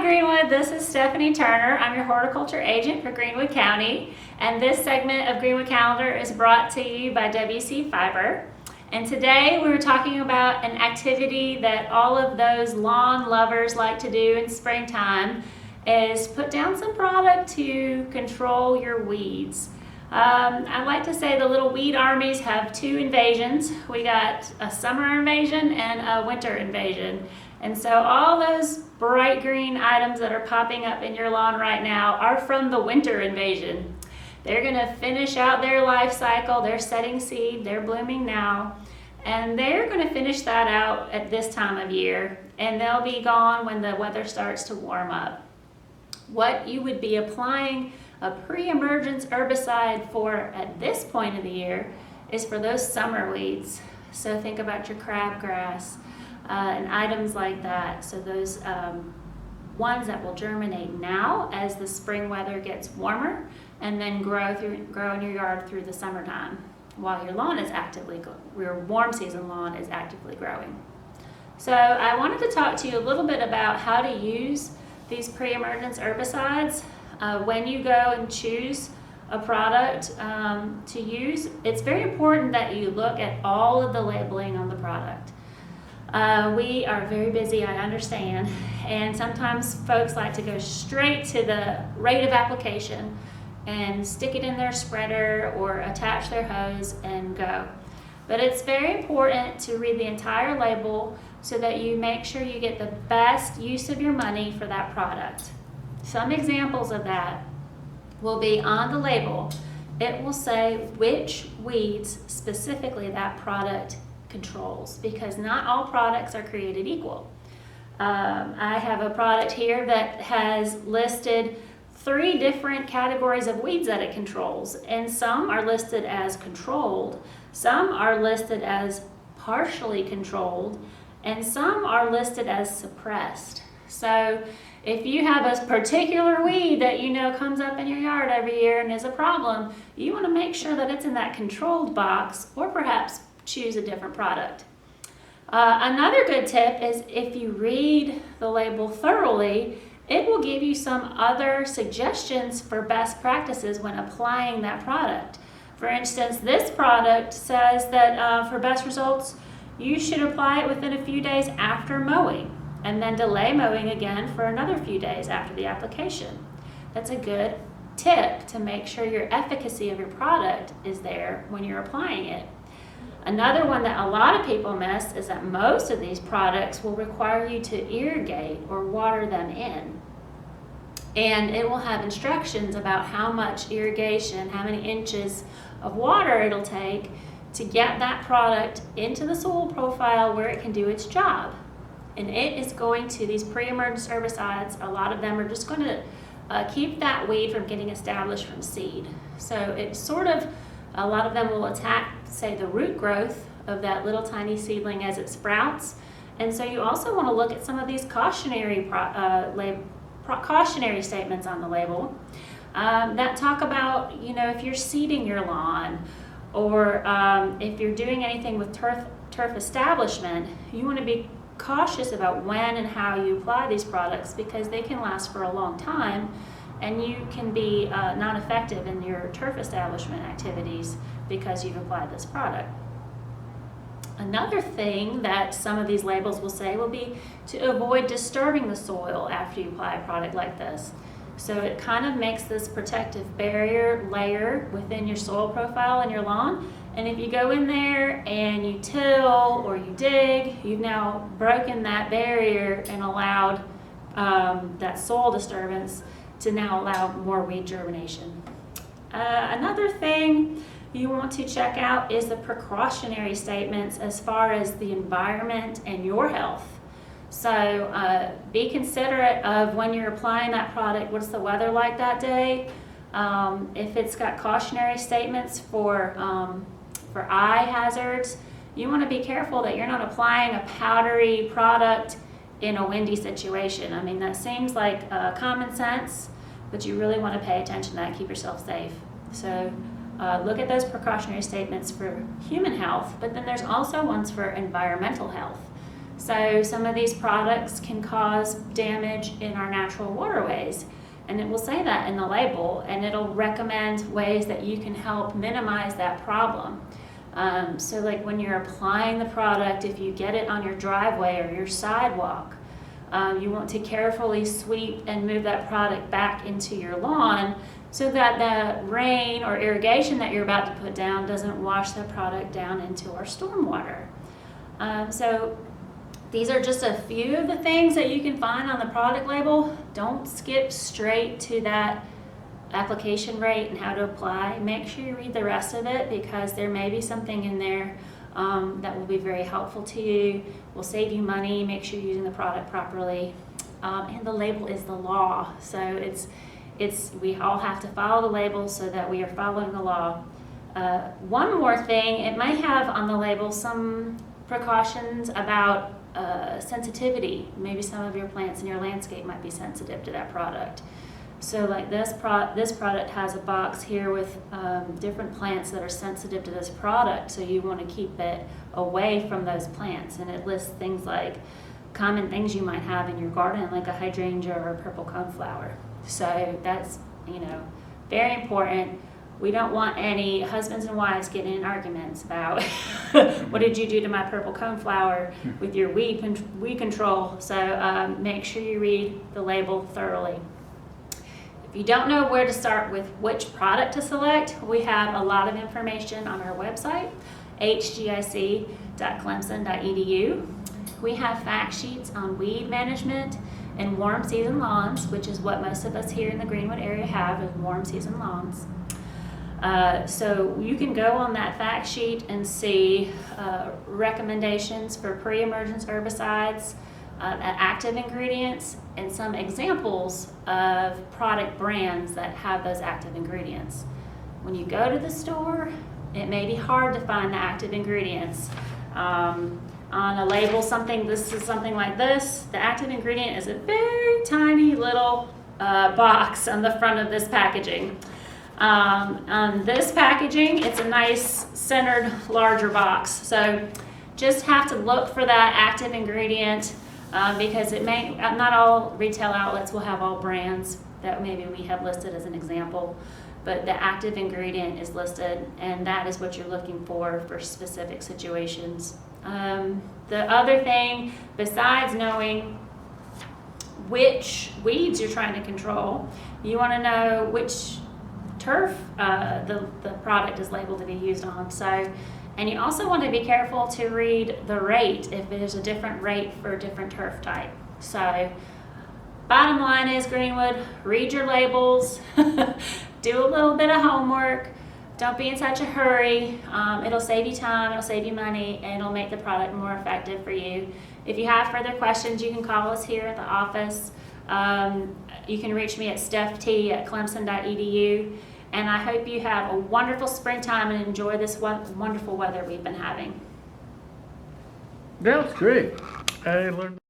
Greenwood, this is Stephanie Turner. I'm your horticulture agent for Greenwood County, and this segment of Greenwood Calendar is brought to you by WC Fiber. And today we were talking about an activity that all of those lawn lovers like to do in springtime is put down some product to control your weeds. I like to say the little weed armies have two invasions. We got a summer invasion and a winter invasion. And so all those bright green items that are popping up in your lawn right now are from the winter invasion. They're going to finish out their life cycle. They're setting seed. They're blooming now. And they're going to finish that out at this time of year. And they'll be gone when the weather starts to warm up. What you would be applying a pre-emergence herbicide for at this point of the year is for those summer weeds. So think about your crabgrass and items like that. So those ones that will germinate now as the spring weather gets warmer and then grow in your yard through the summertime while your lawn is your warm season lawn is actively growing. So I wanted to talk to you a little bit about how to use these pre-emergence herbicides. When you go and choose a product to use, it's very important that you look at all of the labeling on the product. We are very busy, I understand, and sometimes folks like to go straight to the rate of application and stick it in their spreader or attach their hose and go. But it's very important to read the entire label so that you make sure you get the best use of your money for that product. Some examples of that will be on the label. It will say which weeds specifically that product controls, because not all products are created equal. I have a product here that has listed 3 different categories of weeds that it controls, and some are listed as controlled, some are listed as partially controlled, and some are listed as suppressed. So if you have a particular weed that you know comes up in your yard every year and is a problem, you want to make sure that it's in that controlled box, or perhaps choose a different product. Another good tip is if you read the label thoroughly, it will give you some other suggestions for best practices when applying that product. For instance, this product says that for best results, you should apply it within a few days after mowing, and then delay mowing again for another few days after the application. That's a good tip to make sure your efficacy of your product is there when you're applying it. Another one that a lot of people miss is that most of these products will require you to irrigate or water them in. And it will have instructions about how much irrigation, how many inches of water it'll take to get that product into the soil profile where it can do its job. And it is going to, these pre-emergence herbicides, a lot of them are just going to keep that weed from getting established from seed. So it's sort of, a lot of them will attack, say, the root growth of that little tiny seedling as it sprouts. And so you also want to look at some of these cautionary statements on the label that talk about, if you're seeding your lawn, or if you're doing anything with turf establishment, you want to be cautious about when and how you apply these products, because they can last for a long time and you can be not effective in your turf establishment activities because you've applied this product. Another thing that some of these labels will say will be to avoid disturbing the soil after you apply a product like this. So it kind of makes this protective barrier layer within your soil profile in your lawn. And if you go in there and you till or you dig, you've now broken that barrier and allowed that soil disturbance to now allow more weed germination. Another thing you want to check out is the precautionary statements as far as the environment and your health. So be considerate of when you're applying that product, what's the weather like that day? If it's got cautionary statements for eye hazards, you want to be careful that you're not applying a powdery product in a windy situation. I mean, that seems like common sense, but you really want to pay attention to that, keep yourself safe. So look at those precautionary statements for human health, but then there's also ones for environmental health. So some of these products can cause damage in our natural waterways, and it will say that in the label, and it'll recommend ways that you can help minimize that problem. So like when you're applying the product, if you get it on your driveway or your sidewalk, you want to carefully sweep and move that product back into your lawn so that the rain or irrigation that you're about to put down doesn't wash the product down into our stormwater. So these are just a few of the things that you can find on the product label. Don't skip straight to that application rate and how to apply. Make sure you read the rest of it, because there may be something in there that will be very helpful to you, will save you money, make sure you're using the product properly. And the label is the law, so we all have to follow the label so that we are following the law. One more thing, it might have on the label some precautions about sensitivity. Maybe some of your plants in your landscape might be sensitive to that product. So like this product has a box here with different plants that are sensitive to this product, so you want to keep it away from those plants, and it lists things like common things you might have in your garden, like a hydrangea or a purple coneflower. So that's, very important. We don't want any husbands and wives getting in arguments about what did you do to my purple coneflower with your weed control. So make sure you read the label thoroughly. If you don't know where to start with which product to select, we have a lot of information on our website, hgic.clemson.edu. We have fact sheets on weed management and warm season lawns, which is what most of us here in the Greenwood area have, is warm season lawns. So you can go on that fact sheet and see recommendations for pre-emergence herbicides, active ingredients, and some examples of product brands that have those active ingredients. When you go to the store, it may be hard to find the active ingredients. On a label, this is something like this. The active ingredient is a very tiny little box on the front of this packaging. On this packaging, it's a nice centered, larger box. So just have to look for that active ingredient because not all retail outlets will have all brands that maybe we have listed as an example, but the active ingredient is listed, and that is what you're looking for specific situations. The other thing, besides knowing which weeds you're trying to control, you want to know which turf the product is labeled to be used on. And you also want to be careful to read the rate if there's a different rate for a different turf type. So bottom line is, Greenwood, read your labels, do a little bit of homework, don't be in such a hurry. It'll save you time, it'll save you money, and it'll make the product more effective for you. If you have further questions, you can call us here at the office. You can reach me at stepht@clemson.edu. And I hope you have a wonderful springtime and enjoy this wonderful weather we've been having. That's great. I learned